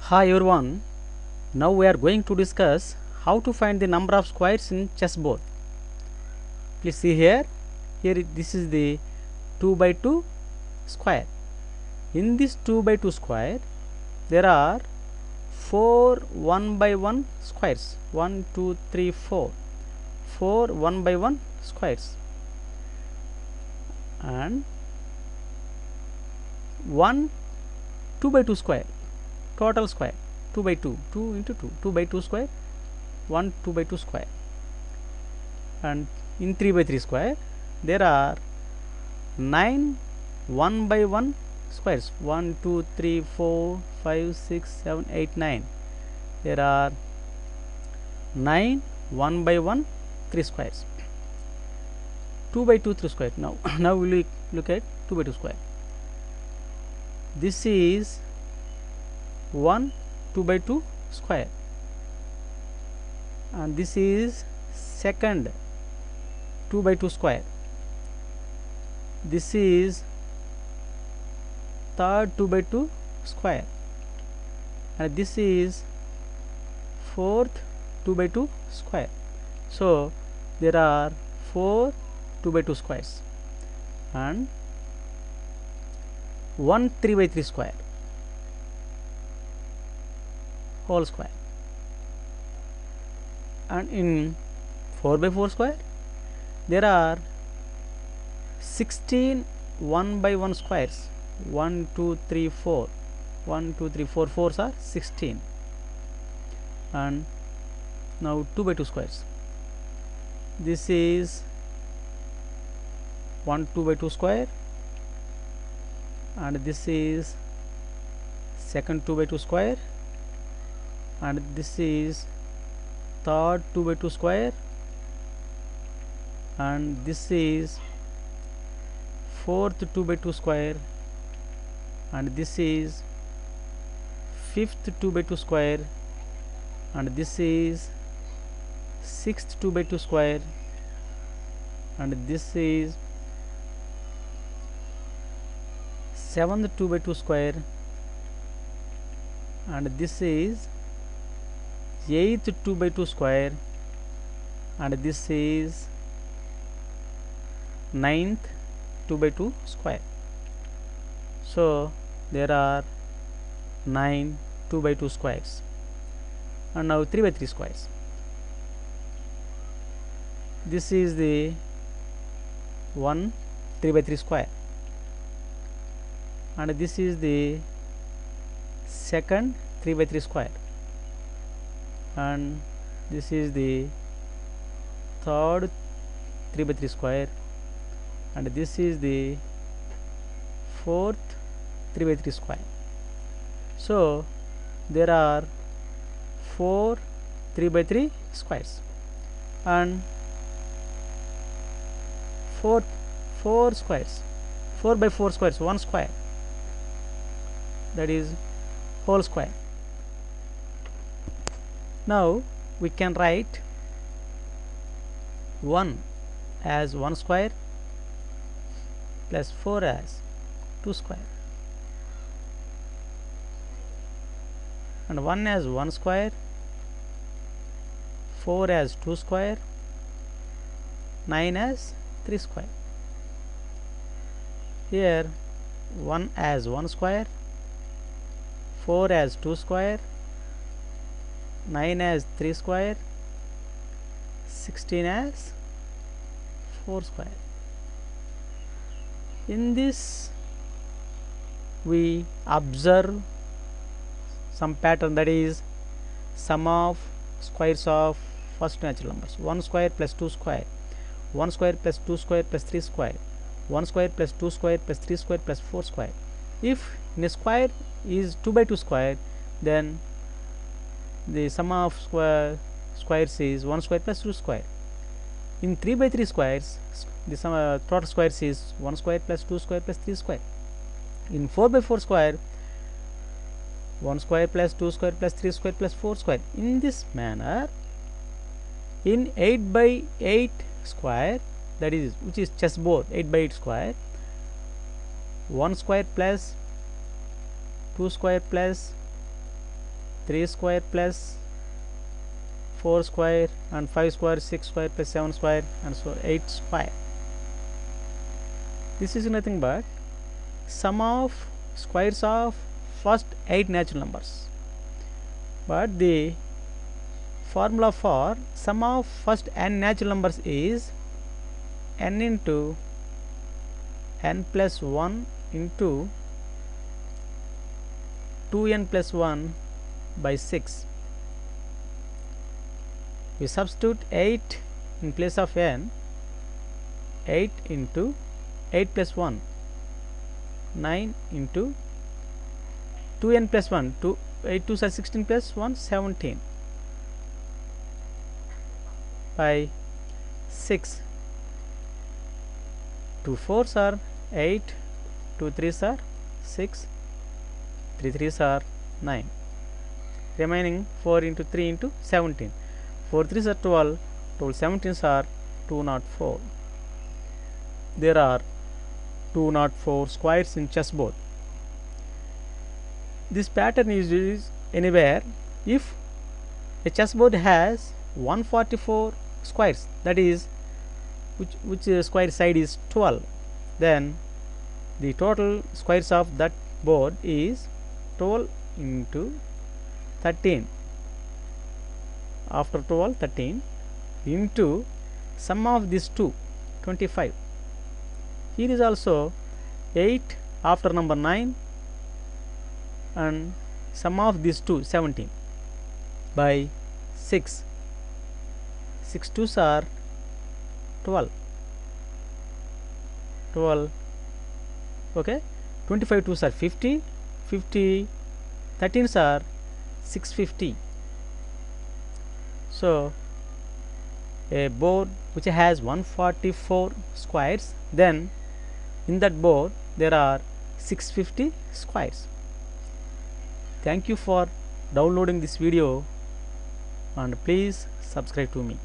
Hi everyone, now we are going to discuss how to find the number of squares in chessboard. Please see here, this is the 2 by 2 square. In this 2 by 2 square, there are 4 1 by 1 squares. 1, 2, 3, 4. 4 1 by 1 squares. And 1 2 by 2 square. Total square 2 by 2, 2 into 2, 2 by 2 square, 1 2 by 2 square. And in 3 by 3 square there are 9 1 by 1 squares. 1 2 3 4 5 6 7 8 9. There are 9 1 by 1 3 squares. 2 by 2 3 square. Now we will look at 2 by 2 square. This is 1 2 by 2 square, and this is second 2 by 2 square. This is third 2 by 2 square, and this is fourth 2 by 2 square. So there are 4 2 by 2 squares and 1 3 by 3 square whole square. And in 4 by 4 square there are 16 1 by 1 squares. 1 2 3 4. 1 2 3 4 4s are 16. And now 2 by 2 squares. This is 1 2 by 2 square, and this is second 2 by 2 square, and this is third 2 by 2 square, and this is fourth 2 by 2 square, and this is fifth 2 by 2 square, and this is sixth 2 by 2 square, and this is seventh 2 by 2 square, and this is eighth 2 by 2 square, and this is ninth 2 by 2 square. So there are 9 2 by 2 squares. And now 3 by 3 squares. This is the 1 3 by 3 square, and this is the second 3 by 3 square, and this is the third 3 by 3 square, and this is the fourth 3 by 3 square. So there are 4 3 by 3 squares, and 4 squares. 4 by 4 squares, 1 square, that is whole square. Now we can write 1 as 1 square plus 4 as 2 square, and 1 as 1 square, 4 as 2 square, 9 as 3 square. Here 1 as 1 square, 4 as 2 square, 9 as 3 square, 16 as 4 square. In this we observe some pattern, that is sum of squares of first natural numbers. 1 square plus 2 square, 1 square plus 2 square plus 3 square, 1 square plus 2 square plus 3 square plus 4 square. If in a square is 2 by 2 square, then the sum of squares is 1 square plus 2 square. In 3 by 3 squares, the sum total squares is 1 square plus 2 square plus 3 square. In 4 by 4 square, 1 square plus 2 square plus 3 square plus 4 square. In this manner, in 8 by 8 square, that is which is chessboard 8 by 8 square, 1 square plus 2 square plus 3 square plus 4 square and 5 square, 6 square plus 7 square, and so 8 square. This is nothing but sum of squares of first 8 natural numbers. But the formula for sum of first n natural numbers is n into n plus 1 into 2n plus 1 by 6. We substitute 8 in place of n. 8 into 8 plus 1, 9 into 2n plus 1, 8 2s are 16 plus 1, 17 by 6. 2 4s are 8, 2 3s are 6, 3 3s are 9. Remaining 4 into 3 into 17. 4 3s are 12, 12 17s are 204. There are 204 squares in chessboard. This pattern is used anywhere if a chessboard has 144 squares, that is which square side is 12, then the total squares of that board is 12 into 13, after 12 13 into sum of these two 25. Here is also 8 after number 9 and sum of these two 17 by 6. 6 2s are 12, 12, okay. 25 2s are 50, 50 13s are 650. So a board which has 144 squares, then in that board there are 650 squares. Thank you for downloading this video and please subscribe to me.